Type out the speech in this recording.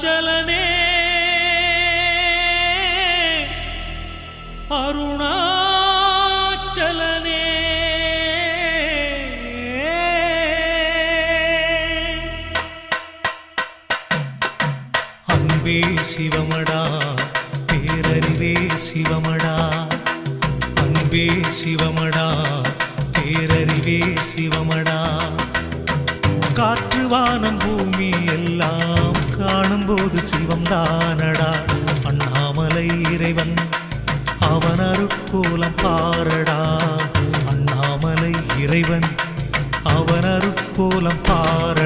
அருணாச்சலனே அருணாச்சலனே அன்பே சிவமடா பேரறிவே சிவமடா அன்பே சிவமடா பேரறிவே சிவமடா காற்று வானம் பூமி எல்லாம் காணும்போது சிவம் தானடா அண்ணாமலை இறைவன் அவன் அருட்கோலம் பாரடா அண்ணாமலை இறைவன் அவன் அருட்கோலம் பாரடா